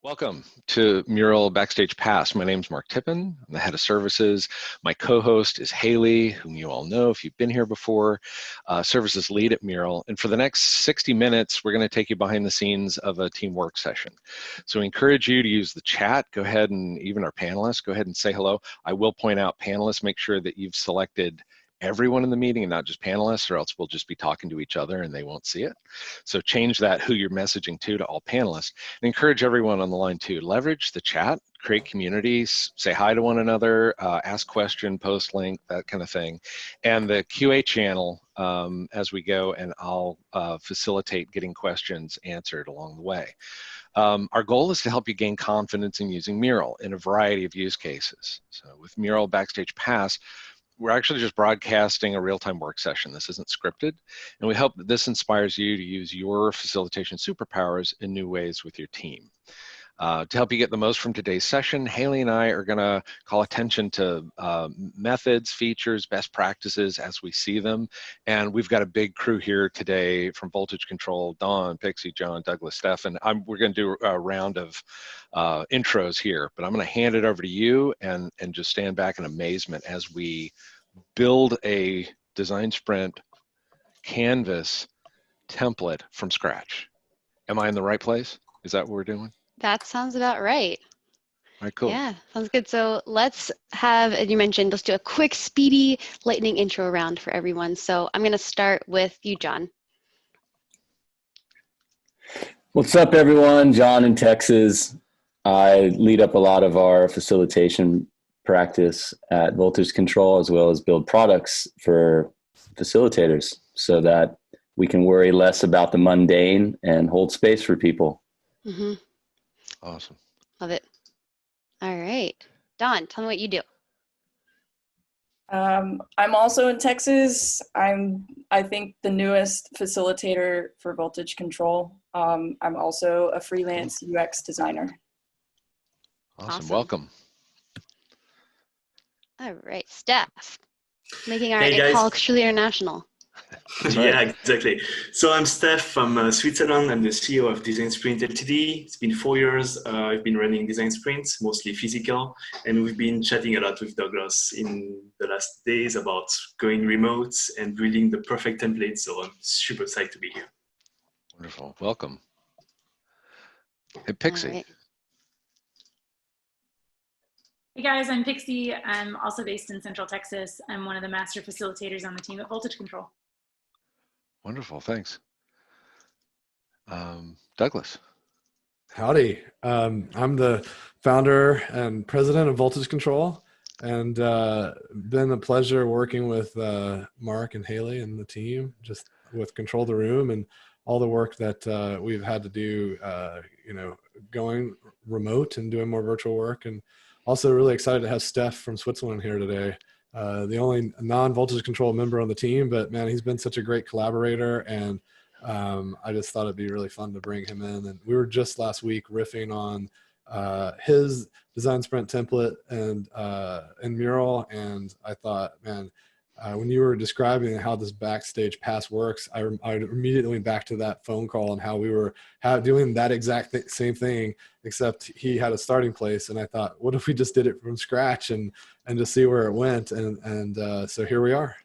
Welcome to MURAL Backstage Pass. My name is Mark Tippin. I'm the head of services. My co-host is Haley, whom you all know if you've been here before, services lead at MURAL. And for the next 60 minutes, we're going to take you behind the scenes of a teamwork session. So we encourage you to use the chat. Go ahead and even our panelists, go ahead and say hello. I will point out panelists, make sure that you've selected everyone in the meeting and not just panelists, or else we'll just be talking to each other and they won't see it. So change that who you're messaging to all panelists, and encourage everyone on the line to leverage the chat, create communities, say hi to one another, ask question, post link, that kind of thing. And the QA channel as we go, and I'll facilitate getting questions answered along the way. Our goal is to help you gain confidence in using Mural in a variety of use cases. So with Mural Backstage Pass, we're actually just broadcasting a real-time work session. This isn't scripted, and we hope that this inspires you to use your facilitation superpowers in new ways with your team. To help you get the most from today's session, Haley and I are gonna call attention to methods, features, best practices as we see them. And we've got a big crew here today from Voltage Control, Dawn, Pixie, John, Douglas, Steph, and we're gonna do a round of intros here, but I'm gonna hand it over to you and just stand back in amazement as we build a design sprint canvas template from scratch. Am I in the right place? Is that what we're doing? That sounds about right. All right, cool. Yeah, sounds good. So let's have, as you mentioned, let's do a quick, speedy lightning intro round for everyone. So I'm going to start with you, John. What's up, everyone? John in Texas. I lead up a lot of our facilitation practice at Voltage Control, as well as build products for facilitators so that we can worry less about the mundane and hold space for people. Mm-hmm. Awesome. Love it. All right. Dawn, tell me what you do. I'm also in Texas. I think, the newest facilitator for Voltage Control. I'm also a freelance UX designer. Awesome. Welcome. All right, Steph, making our Hey, call truly international. Right. Yeah, exactly. So I'm Steph from Switzerland. I'm the CEO of Design Sprint Ltd. It's been 4 years. I've been running design sprints, mostly physical, and we've been chatting a lot with Douglas in the last days about going remote and building the perfect template. So I'm super excited to be here. Wonderful. Welcome. Hey, Pixie. Right. Hey guys, I'm Pixie. I'm also based in Central Texas. I'm one of the master facilitators on the team at Voltage Control. Wonderful, thanks. Douglas. Howdy. I'm the founder and president of Voltage Control, and been a pleasure working with Mark and Haley and the team, just with Control the Room and all the work that we've had to do, going remote and doing more virtual work. And also really excited to have Steph from Switzerland here today. The only non-Voltage Control member on the team, but man, he's been such a great collaborator, and I just thought it'd be really fun to bring him in. And we were just last week riffing on his design sprint template and Mural, and I thought, man, when you were describing how this backstage pass works, I immediately went back to that phone call and how we were doing that exact same thing, except he had a starting place. And I thought, what if we just did it from scratch and just see where it went? And so here we are.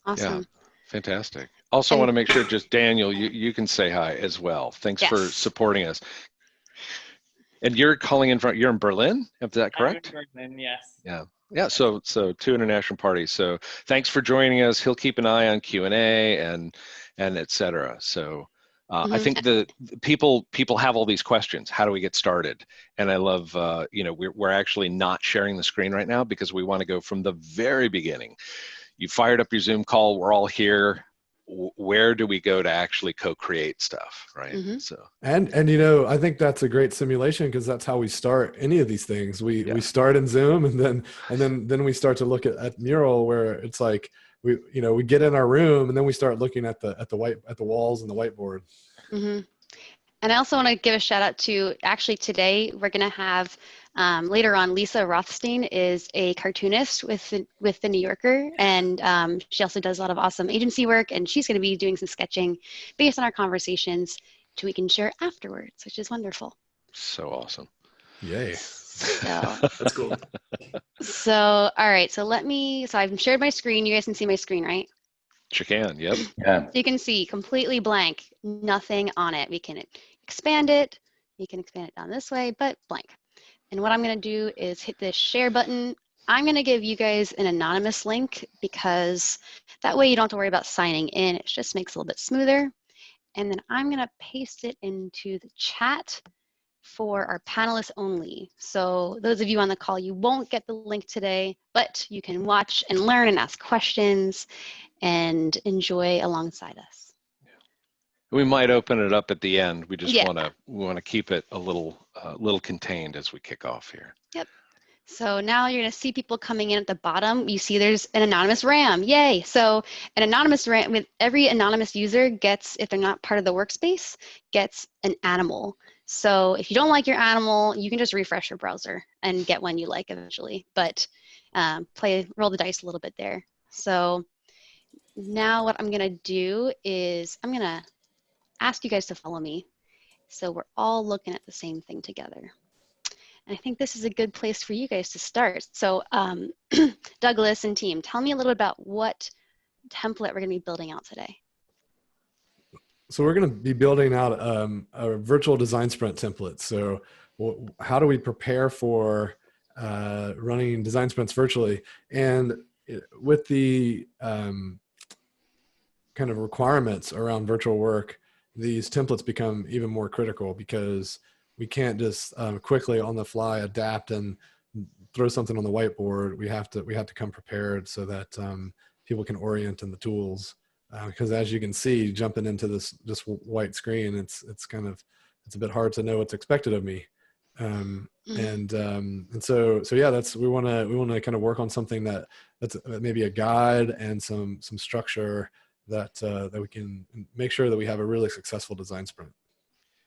Awesome. Yeah, fantastic. Also want to make sure, just Daniel, you can say hi as well. Thanks for supporting us. And you're calling in you're in Berlin, is that correct? I'm in Berlin, yes. Yeah. Yeah, so two international parties. So thanks for joining us. He'll keep an eye on Q&A and et cetera. So I think the people have all these questions. How do we get started? And I love, we're actually not sharing the screen right now because we want to go from the very beginning. You fired up your Zoom call. We're all here. Where do we go to actually co-create stuff, right? So and I think that's a great simulation, because that's how we start any of these things. We start in Zoom, and then we start to look at Mural, where it's like we get in our room and then we start looking at the walls and the whiteboard. And I also want to give a shout out to, actually today we're going to have later on, Lisa Rothstein is a cartoonist with the New Yorker, and she also does a lot of awesome agency work, and she's going to be doing some sketching based on our conversations, which we can share afterwards, which is wonderful. So awesome. Yay. So, That's cool. so all right. So I've shared my screen. You guys can see my screen, right? Sure can. Yep. Yeah. So you can see completely blank, nothing on it. We can expand it. You can expand it down this way, but blank. And what I'm going to do is hit this share button. I'm going to give you guys an anonymous link because that way you don't have to worry about signing in. It just makes it a little bit smoother. And then I'm going to paste it into the chat for our panelists only. So those of you on the call, you won't get the link today, but you can watch and learn and ask questions and enjoy alongside us. We might open it up at the end. We just Yeah. want to keep it a little contained as we kick off here. Yep. So now you're going to see people coming in at the bottom. You see there's an anonymous RAM. Yay. So an anonymous RAM, with every anonymous user gets, if they're not part of the workspace, gets an animal. So if you don't like your animal, you can just refresh your browser and get one you like eventually. But roll the dice a little bit there. So now what I'm going to do is I'm going to ask you guys to follow me. So we're all looking at the same thing together. And I think this is a good place for you guys to start. So Douglas and team, tell me a little bit about what template we're going to be building out today. So we're going to be building out a virtual design sprint template. So how do we prepare for running design sprints virtually? And with the kind of requirements around virtual work, these templates become even more critical because we can't just quickly on the fly adapt and throw something on the whiteboard. We have to come prepared so that people can orient in the tools. Because as you can see, jumping into this white screen, it's a bit hard to know what's expected of me. And so yeah, we want to kind of work on something that's maybe a guide and some structure that we can make sure that we have a really successful design sprint.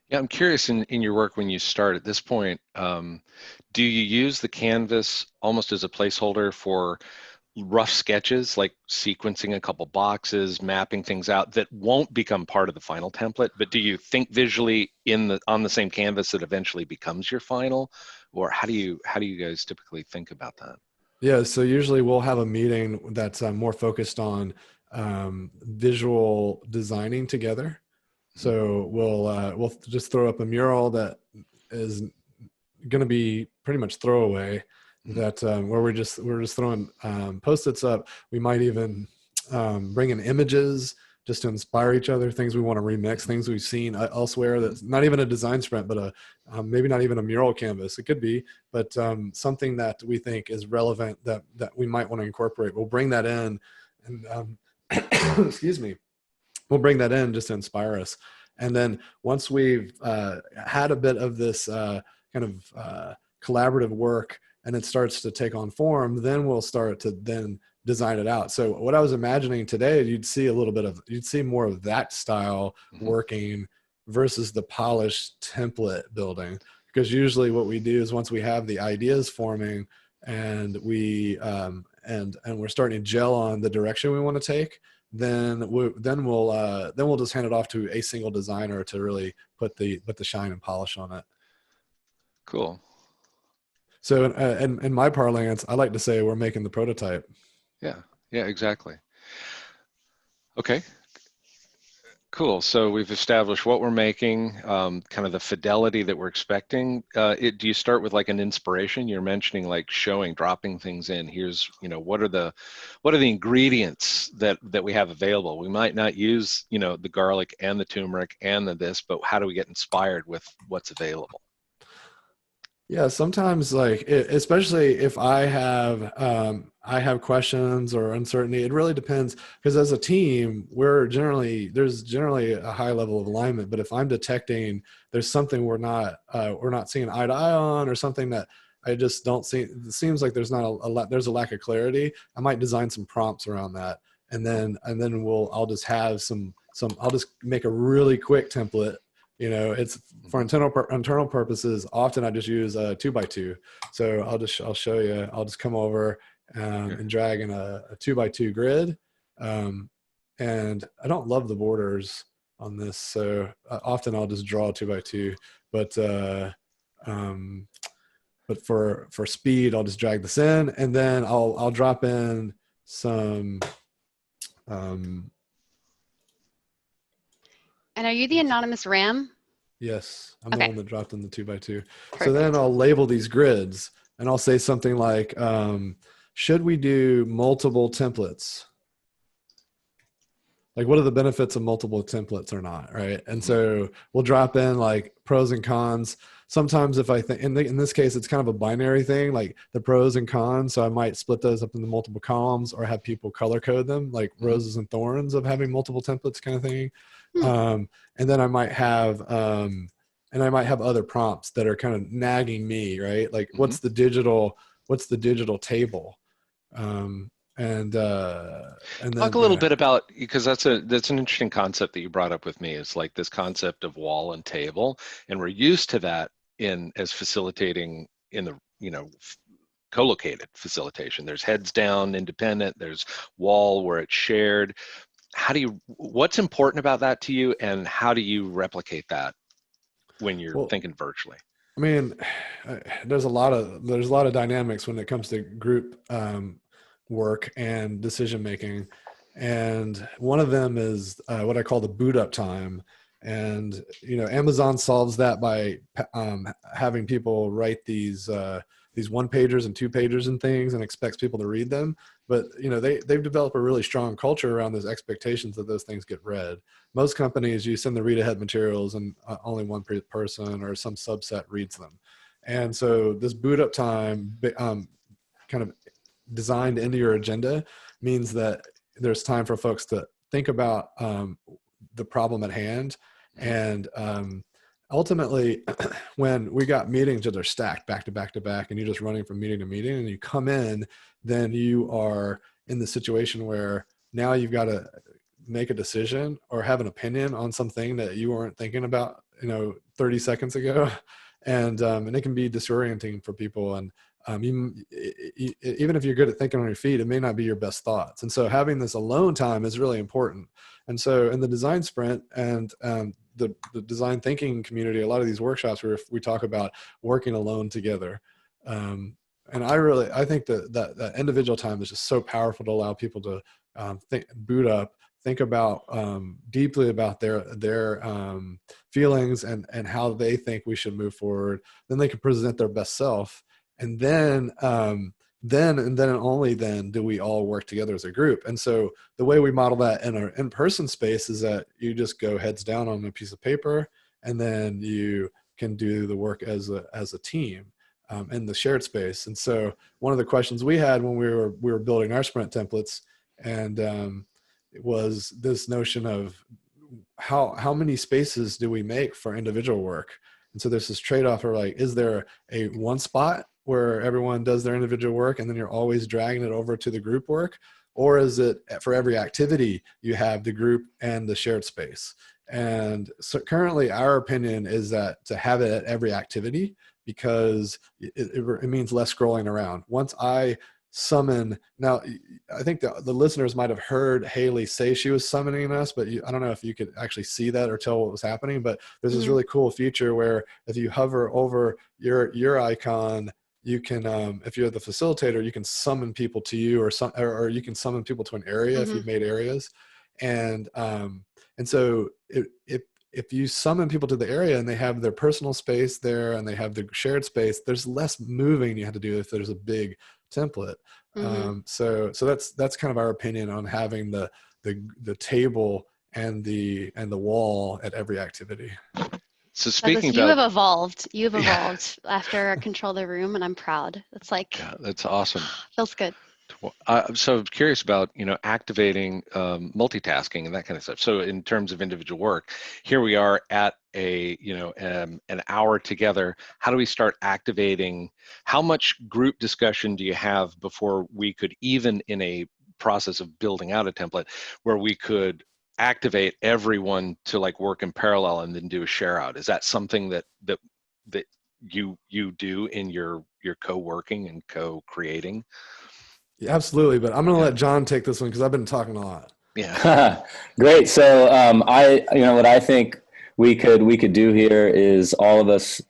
Yeah, I'm curious in your work when you start at this point, do you use the canvas almost as a placeholder for rough sketches, like sequencing a couple boxes, mapping things out that won't become part of the final template, but do you think visually on the same canvas that eventually becomes your final? Or how do you guys typically think about that? Yeah, so usually we'll have a meeting that's more focused on visual designing together. So we'll just throw up a mural that is going to be pretty much throwaway. That where we're just throwing Post-its up. We might even bring in images just to inspire each other, things we want to remix, things we've seen elsewhere. That's not even a design sprint, but maybe not even a mural canvas. It could be, but something that we think is relevant that we might want to incorporate. We'll bring that in, and excuse me. We'll bring that in just to inspire us. And then once we've had a bit of this kind of collaborative work and it starts to take on form, then we'll start to then design it out. So what I was imagining today, you'd see more of that style working versus the polished template building. Because usually what we do is once we have the ideas forming and we're starting to gel on the direction we want to take, then we'll just hand it off to a single designer to really put the shine and polish on it. Cool. So in my parlance, I like to say we're making the prototype. Yeah, exactly. Okay, cool. So we've established what we're making, kind of the fidelity that we're expecting. Do you start with like an inspiration? You're mentioning like dropping things in. Here's, what are the ingredients that we have available? We might not use, the garlic and the turmeric and this, but how do we get inspired with what's available? Yeah, sometimes especially if I have questions or uncertainty, it really depends because as a team, there's generally a high level of alignment. But if I'm detecting there's something we're not seeing eye to eye on, or something that I just don't see, it seems like there's there's a lack of clarity, I might design some prompts around that, and then I'll just have I'll just make a really quick template. It's for internal purposes. Often I just use a 2x2. So I'll show you. I'll just come over and drag in a 2x2 grid. And I don't love the borders on this, so often I'll just draw a 2x2. But But for speed, I'll just drag this in, and then I'll drop in some. And are you the anonymous RAM? Yes, I'm the Okay. one that dropped in the 2x2. Perfect. So then I'll label these grids, and I'll say something like, should we do multiple templates? Like, what are the benefits of multiple templates or not, right? And so we'll drop in like pros and cons. Sometimes if I think, in this case, it's kind of a binary thing, like the pros and cons. So I might split those up into multiple columns or have people color code them, like roses and thorns of having multiple templates kind of thing. And then I might have, other prompts that are kind of nagging me, right? Like what's the digital table? And then talk a little bit about, because that's an interesting concept that you brought up with me, is like this concept of wall and table, and we're used to that as facilitating in the co-located facilitation. There's heads down independent, there's wall where it's shared. What's important about that to you, and how do you replicate that when you're thinking virtually? I mean, there's a lot of dynamics when it comes to group work and decision making, and one of them is what I call the boot up time. And Amazon solves that by having people write these 1-pagers and 2-pagers and things, and expects people to read them. But they've developed a really strong culture around those expectations that those things get read. Most companies, you send the read ahead materials and only one person or some subset reads them. And so this boot up time kind of designed into your agenda means that there's time for folks to think about the problem at hand. And ultimately, when we got meetings that are stacked back to back to back, and you're just running from meeting to meeting, and you come in, then you are in the situation where now you've got to make a decision or have an opinion on something that you weren't thinking about 30 seconds ago. And it can be disorienting for people. And even if you're good at thinking on your feet, it may not be your best thoughts. And so having this alone time is really important. And so in the design sprint and the design thinking community, a lot of these workshops where we talk about working alone together. And I think that individual time is just so powerful to allow people to boot up, think about deeply about their feelings and how they think we should move forward. Then they can present their best self. And then and only then do we all work together as a group. And so the way we model that in our in-person space is that you just go heads down on a piece of paper, and then you can do the work as a team in the shared space. And so one of the questions we had when we were building our sprint templates, and it was this notion of how many spaces do we make for individual work? And so there's this trade-off of like, is there a one spot where everyone does their individual work and then you're always dragging it over to the group work? Or is it for every activity you have the group and the shared space? And so currently our opinion is that to have it at every activity, because it means less scrolling around. Once I summon, now I think the listeners might have heard Haley say she was summoning us, but I don't know if you could actually see that or tell what was happening. But there's this really cool feature where if you hover over your icon, you can, if you're the facilitator, you can summon people to you, or you can summon people to an area if you've made areas. And so if you summon people to the area and they have their personal space there and they have the shared space, there's less moving you have to do if there's a big template. So that's kind of our opinion on having the table and the wall at every activity. So speaking you have evolved after Control the Room, and I'm proud. It's like, yeah, that's awesome. Feels good. So I'm curious about, activating multitasking and that kind of stuff. So in terms of individual work, here we are at an hour together. How do we start activating? How much group discussion do you have before we could, even in a process of building out a template, where we could activate everyone to like work in parallel and then do a share out? Is that something that you do in your co-working and co-creating? Yeah, absolutely. But I'm going to let John take this one because I've been talking a lot. Yeah. Great. So what I think we could do here is all of us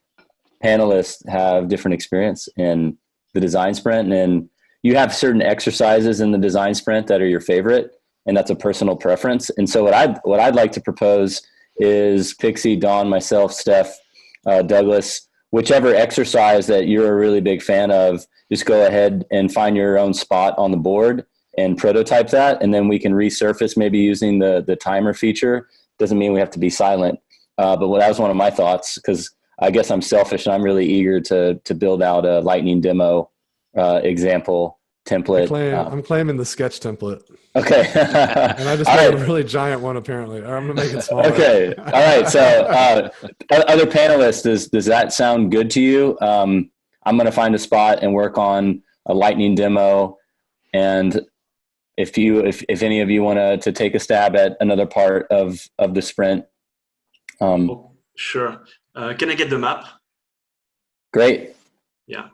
panelists have different experience in the design sprint, and you have certain exercises in the design sprint that are your favorite, and that's a personal preference. And so what I'd like to propose is Pixie, Dawn, myself, Steph, Douglas, whichever exercise that you're a really big fan of, just go ahead and find your own spot on the board and prototype that, and then we can resurface maybe using the timer feature. Doesn't mean we have to be silent, but that was one of my thoughts, because I guess I'm selfish and I'm really eager to build out a lightning demo example template. I'm claiming the sketch template. Okay. And I just made a really giant one, apparently. Or I'm going to make it smaller. Okay. All right. So other panelists, does that sound good to you? I'm going to find a spot and work on a lightning demo. And if any of you want to take a stab at another part of the sprint. Sure. Can I get the map? Great. Yeah.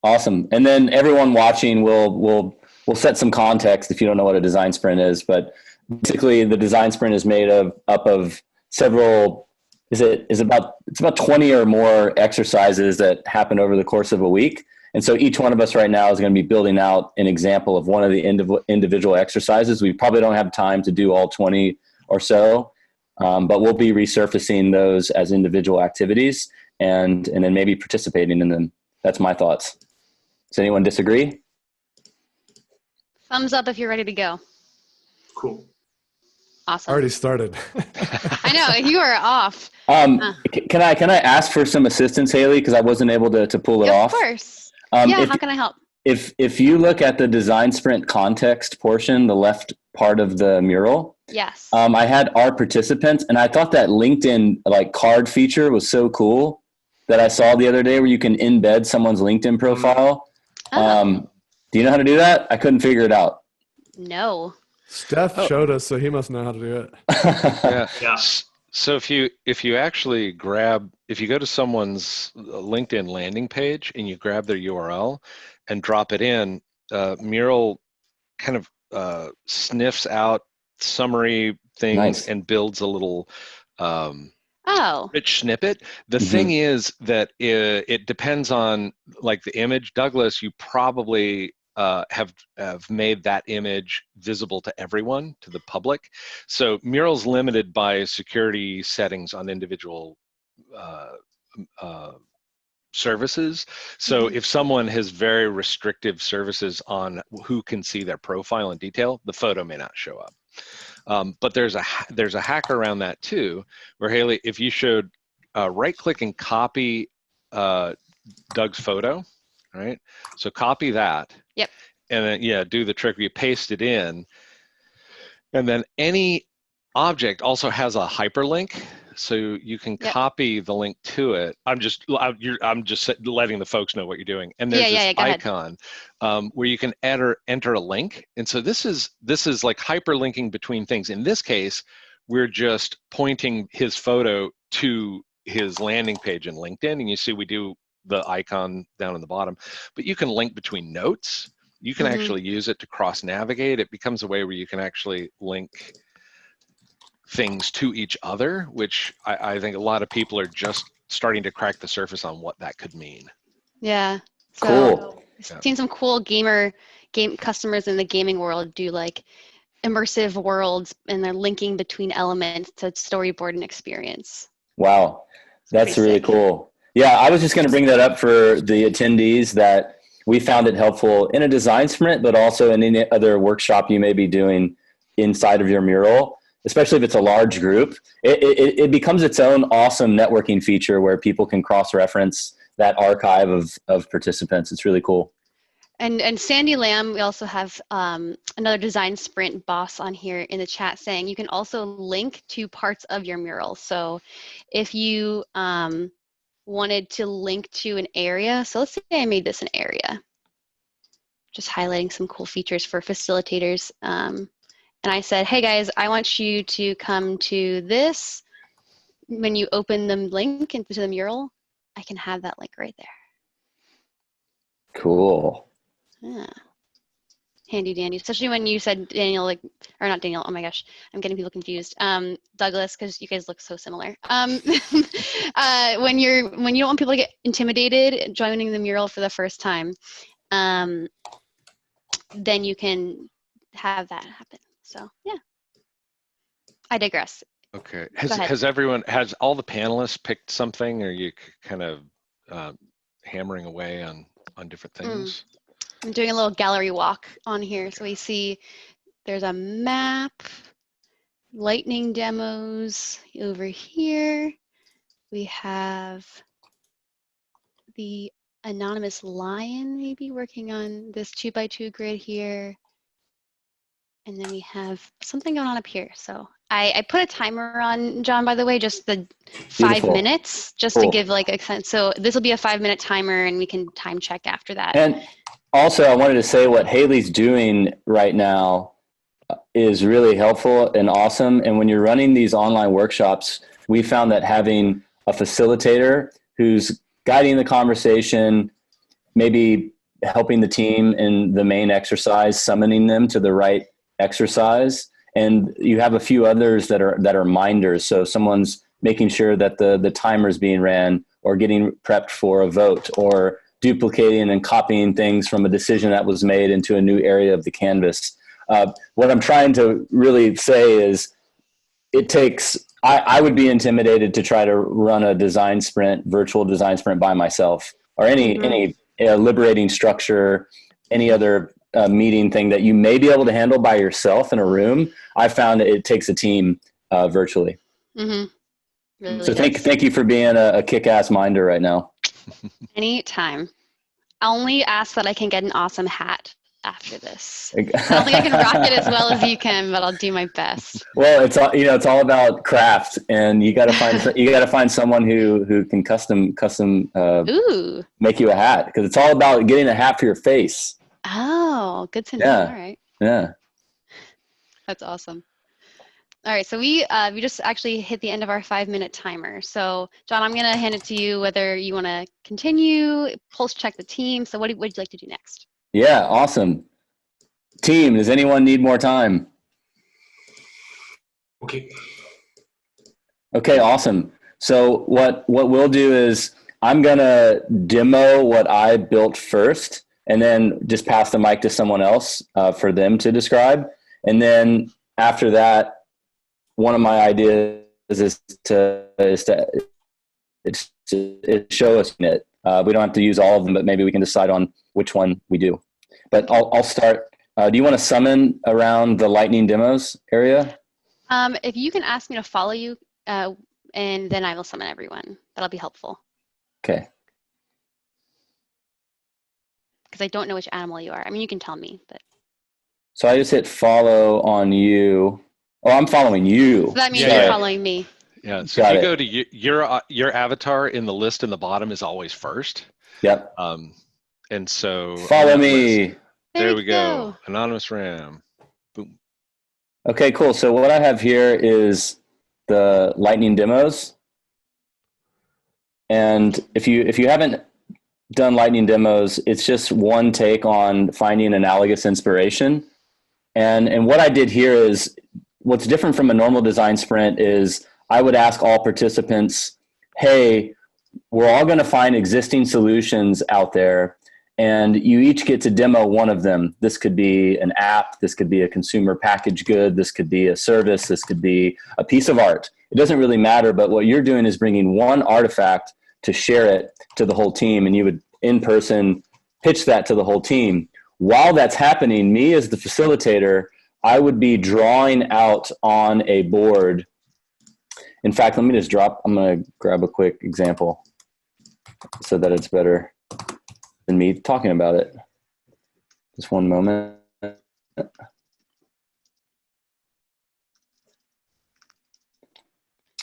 Awesome. And then everyone watching will set some context if you don't know what a design sprint is, but basically the design sprint is made up of several, it's about 20 or more exercises that happen over the course of a week. And so each one of us right now is going to be building out an example of one of the individual exercises. We probably don't have time to do all 20 or so, but we'll be resurfacing those as individual activities and then maybe participating in them. That's my thoughts. Does anyone disagree? Thumbs up if you're ready to go. Cool. Awesome. Already started. I know, you are off. Can I ask for some assistance, Haley? Because I wasn't able to pull it off. Of course. How can I help? If you look at the design sprint context portion, the left part of the mural. Yes. I had our participants, and I thought that LinkedIn card feature was so cool that I saw the other day, where you can embed someone's LinkedIn profile. Oh. Do you know how to do that? I couldn't figure it out. No. Steph showed us, so he must know how to do it. Yeah. So if you actually if you go to someone's LinkedIn landing page and you grab their URL and drop it in, Mural kind of sniffs out summary things. Nice. And builds a little rich snippet. The thing is that it depends on the image. Douglas, you probably have made that image visible to everyone, to the public. So Mural's limited by security settings on individual services. So if someone has very restrictive services on who can see their profile in detail, the photo may not show up. But there's a hack around that too, where Haley, if you showed right-click and copy Doug's photo, right? So copy that. Yep. And then do the trick where you paste it in, and then any object also has a hyperlink, so you can copy the link to it. I'm just letting the folks know what you're doing. And there's this icon where you can enter a link, and so this is like hyperlinking between things. In this case, we're just pointing his photo to his landing page in LinkedIn, and you see we do the icon down in the bottom, but you can link between notes. You can actually use it to cross-navigate. It becomes a way where you can actually link things to each other, which I think a lot of people are just starting to crack the surface on what that could mean. Yeah. So cool. I've seen some cool game customers in the gaming world do immersive worlds, and they're linking between elements to storyboard and experience. Wow. That's really cool. Yeah, I was just going to bring that up for the attendees, that we found it helpful in a design sprint, but also in any other workshop you may be doing inside of your mural, especially if it's a large group. It becomes its own awesome networking feature where people can cross-reference that archive of participants. It's really cool. And Sandy Lamb, we also have another design sprint boss on here in the chat saying you can also link to parts of your mural. So if you wanted to link to an area, so let's say I made this an area, just highlighting some cool features for facilitators. And I said, hey guys, I want you to come to this. When you open the link into the mural, I can have that link right there. Cool. Yeah. handy dandy, especially when you said Daniel, like, or not Daniel, oh my gosh, I'm getting people confused. Douglas, because you guys look so similar. When you don't want people to get intimidated joining the mural for the first time, then you can have that happen. So yeah, I digress. Okay. Has all the panelists picked something, or are you kind of hammering away on different things? I'm doing a little gallery walk on here. So we see there's a map, lightning demos over here. We have the anonymous lion maybe working on this 2x2 grid here. And then we have something going on up here. So I put a timer on, John, by the way, just the 5 minutes, just to give like a sense. So this will be a 5-minute timer, and we can time check after that. And also, I wanted to say what Haley's doing right now is really helpful and awesome. And when you're running these online workshops, we found that having a facilitator who's guiding the conversation, maybe helping the team in the main exercise, summoning them to the right exercise, and you have a few others that are minders. So someone's making sure that the timer is being ran, or getting prepped for a vote, or duplicating and copying things from a decision that was made into a new area of the canvas. What I'm trying to really say is it takes, I would be intimidated to try to run a design sprint, virtual design sprint by myself, or any liberating structure, any other meeting thing that you may be able to handle by yourself in a room. I found it takes a team virtually. Really so thank you for being a kick-ass minder right now. Anytime. I'll only ask that I can get an awesome hat after this. I don't think I can rock it as well as you can, but I'll do my best. Well, it's all about craft, and you got to find someone who can custom make you a hat, because it's all about getting a hat for your face. Oh, good to know. Yeah. All right. Yeah. That's awesome. All right, so we just actually hit the end of our 5-minute timer. So John, I'm gonna hand it to you whether you wanna continue, pulse check the team. So what would you like to do next? Yeah, awesome. Team, does anyone need more time? Okay, awesome. So what we'll do is I'm gonna demo what I built first, and then just pass the mic to someone else for them to describe. And then after that, one of my ideas is to show us it. We don't have to use all of them, but maybe we can decide on which one we do. But I'll start. Do you want to summon around the lightning demos area? If you can ask me to follow you, and then I will summon everyone. That'll be helpful. Okay. Because I don't know which animal you are. I mean, you can tell me, but. So I just hit follow on you. Oh, I'm following you. So that means you're following me. Yeah. So if you go to your avatar in the list in the bottom is always first. Yep. And so follow me. There we go. Anonymous Ram. Boom. Okay, cool. So what I have here is the lightning demos. And if you haven't done lightning demos, it's just one take on finding analogous inspiration. And what I did here is, what's different from a normal design sprint is I would ask all participants, hey, we're all going to find existing solutions out there, and you each get to demo one of them. This could be an app, this could be a consumer packaged good, this could be a service, this could be a piece of art. It doesn't really matter, but what you're doing is bringing one artifact to share it to the whole team, and you would in person pitch that to the whole team. While that's happening, me as the facilitator, I would be drawing out on a board. In fact, let me just I'm going to grab a quick example so that it's better than me talking about it. Just one moment.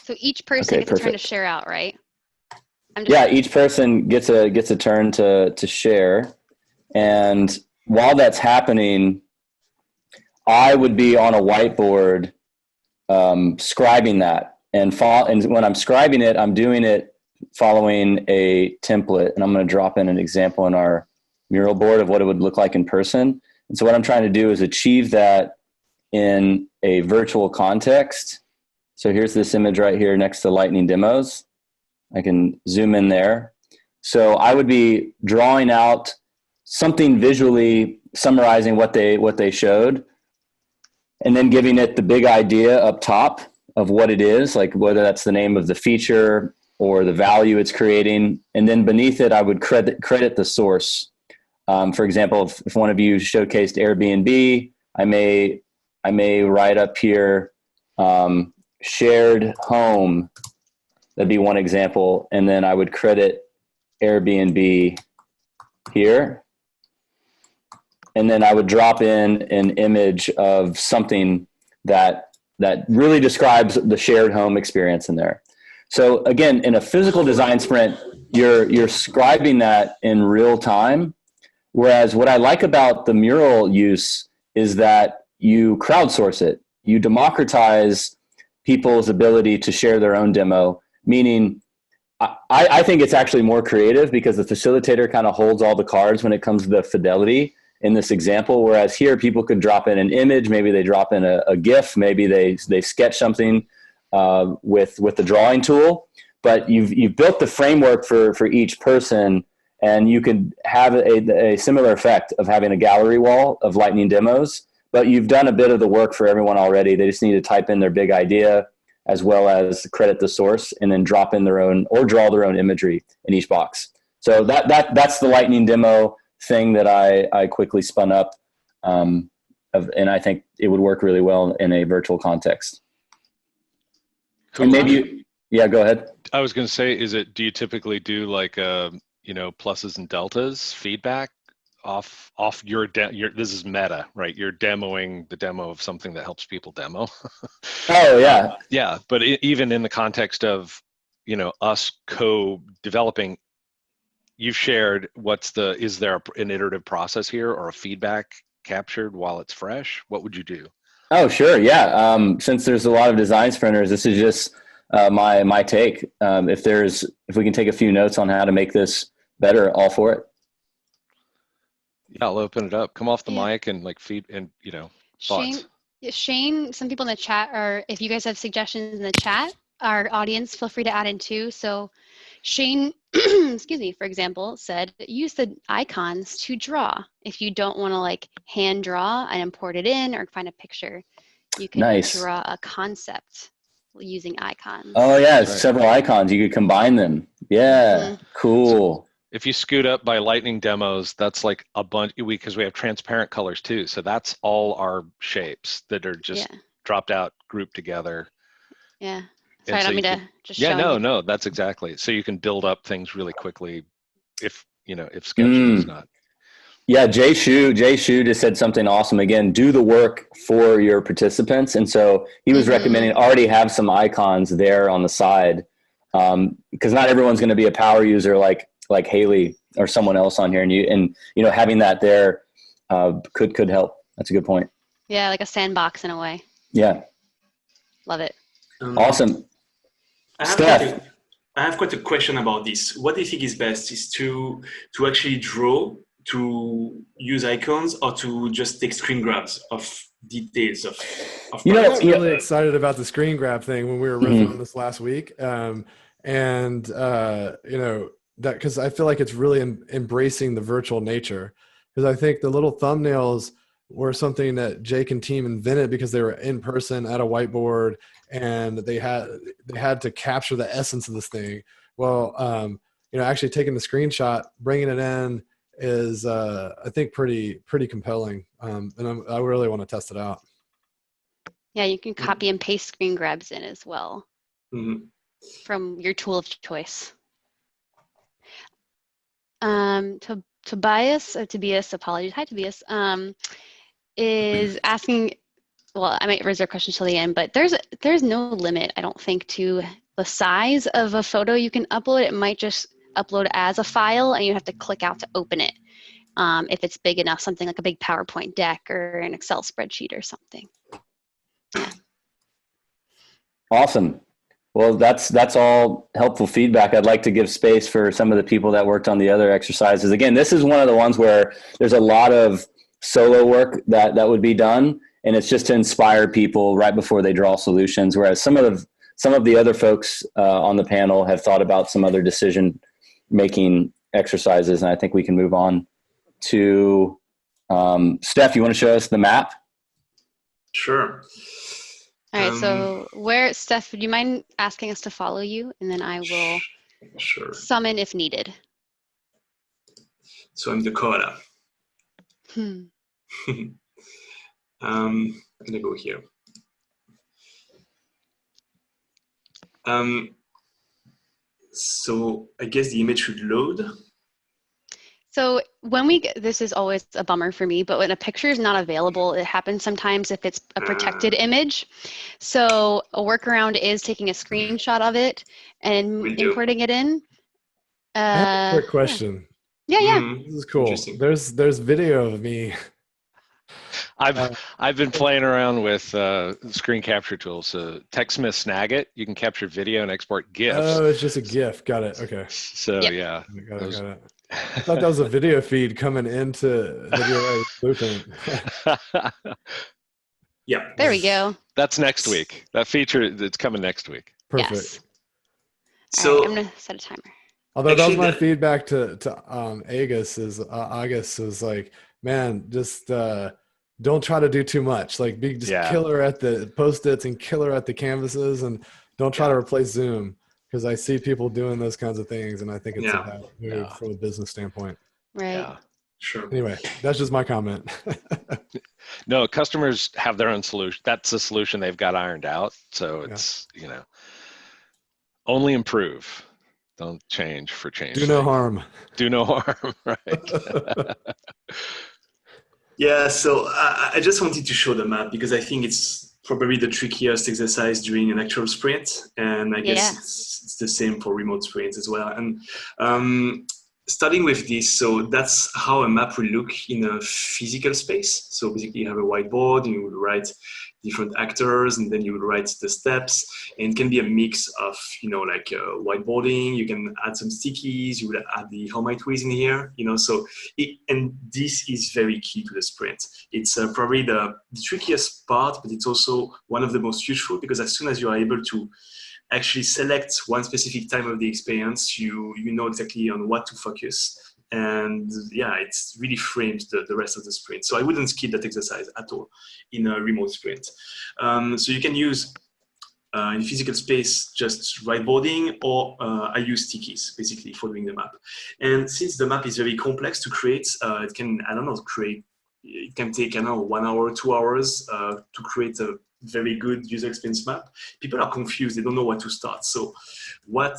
So each person gets a turn to share out, right? Each person gets a turn to share. And while that's happening, I would be on a whiteboard scribing that. And when I'm scribing it, I'm doing it following a template. And I'm going to drop in an example in our mural board of what it would look like in person. And so what I'm trying to do is achieve that in a virtual context. So here's this image right here next to lightning demos. I can zoom in there. So I would be drawing out something visually summarizing what they showed, and then giving it the big idea up top of what it is, like whether that's the name of the feature or the value it's creating. And then beneath it, I would credit the source. For example, if one of you showcased Airbnb, I may write up here, shared home. That'd be one example. And then I would credit Airbnb here. And then I would drop in an image of something that really describes the shared home experience in there. So again, in a physical design sprint, you're scribing that in real time. Whereas what I like about the mural use is that you crowdsource it. You democratize people's ability to share their own demo, meaning I think it's actually more creative because the facilitator kind of holds all the cards when it comes to the fidelity in this example. Whereas here, people could drop in an image, maybe they drop in a GIF, maybe they sketch something with the drawing tool. But you've built the framework for each person, and you could have a similar effect of having a gallery wall of lightning demos. But you've done a bit of the work for everyone already. They just need to type in their big idea as well as credit the source, and then drop in their own or draw their own imagery in each box. So that's the lightning demo thing that I quickly spun up, and I think it would work really well in a virtual context. Cool. And maybe go ahead. I was going to say, do you typically do like pluses and deltas feedback off your this is meta, right? You're demoing the demo of something that helps people demo. Oh yeah. Yeah, but even in the context of us co-developing, you've shared is there an iterative process here or a feedback captured while it's fresh? What would you do? Oh, sure. Yeah. Since there's a lot of design sprinters, this is just my take. If we can take a few notes on how to make this better, all for it. Yeah, I'll open it up. Come off the mic and feed and thoughts. Shane, some people in the chat if you guys have suggestions in the chat, our audience, feel free to add in too. So Shane, excuse me, for example, said use the icons to draw. If you don't want to hand draw and import it in or find a picture, you can draw a concept using icons. Oh yeah, several icons. You could combine them. Yeah, cool. If you scoot up by lightning demos, that's like a bunch, because we have transparent colors too. So that's all our shapes that are just dropped out, grouped together. Yeah. Sorry, I don't mean to just show you. No, that's exactly. So you can build up things really quickly if sketching is not. Yeah, Jay Shu just said something awesome. Again, do the work for your participants. And so he was recommending already have some icons there on the side, because not everyone's going to be a power user like Haley or someone else on here, and having that there could help. That's a good point. Yeah, like a sandbox in a way. Yeah. Love it. Awesome. Steph. I have quite a question about this. What do you think is best? Is to actually draw, to use icons, or to just take screen grabs of details of I was really excited about the screen grab thing when we were riffing on this last week. That because I feel like it's really embracing the virtual nature, because I think the little thumbnails were something that Jake and team invented because they were in person at a whiteboard and they had to capture the essence of this thing. Well, actually taking the screenshot, bringing it in is I think pretty compelling, and I really want to test it out. Yeah, you can copy and paste screen grabs in as well from your tool of choice. Tobias, apologies. Hi, Tobias. Is asking, well, I might reserve questions till the end, but there's no limit, I don't think, to the size of a photo you can upload. It might just upload as a file and you have to click out to open it. If it's big enough, something like a big PowerPoint deck or an Excel spreadsheet or something. Yeah. Awesome. Well, that's all helpful feedback. I'd like to give space for some of the people that worked on the other exercises. Again, this is one of the ones where there's a lot of solo work that would be done, and it's just to inspire people right before they draw solutions. Whereas some of the other folks on the panel have thought about some other decision making exercises, and I think we can move on to Steph. You want to show us the map? Sure. All right, so Steph, would you mind asking us to follow you? And then I will summon if needed. So I'm the koala. I'm gonna go here. So I guess the image should load. So this is always a bummer for me, but when a picture is not available, it happens sometimes if it's a protected image. So a workaround is taking a screenshot of it and importing it in. I have a quick question. Yeah. This is cool. There's video of me. I've been playing around with screen capture tools. So TechSmith Snagit, you can capture video and export GIFs. Oh, it's just a GIF. Got it. Okay. So yeah. Got it. I thought that was a video feed coming into Video Blueprint. Yeah. There we go. That's next week. That feature, it's coming next week. Perfect. Yes. So right, I'm gonna set a timer. Although that was my feedback to Agus is like, man, just don't try to do too much. Like be just killer at the post-its and killer at the canvases, and don't try to replace Zoom, because I see people doing those kinds of things, and I think it's a bad move from a business standpoint. Right. Yeah. Sure. Anyway, that's just my comment. No, customers have their own solution. That's the solution they've got ironed out. So it's, only improve. Don't change for change. Do no harm. Do no harm, right? Yeah, so I just wanted to show the map because I think it's probably the trickiest exercise during an actual sprint. And I guess it's the same for remote sprints as well. And starting with this, so that's how a map will look in a physical space. So basically you have a whiteboard and you will write different actors, and then you will write the steps, and it can be a mix of, like whiteboarding. You can add some stickies, you will add the How Might Ways in here, so and this is very key to the sprint. It's probably the trickiest part, but it's also one of the most useful, because as soon as you are able to actually select one specific time of the experience, you know exactly on what to focus. And it really frames the rest of the sprint. So I wouldn't skip that exercise at all in a remote sprint. So you can use in physical space just whiteboarding, or I use stickies basically following the map. And since the map is very complex to create, it can take 1 hour, 2 hours to create a very good user experience map. People are confused, they don't know what to start. So what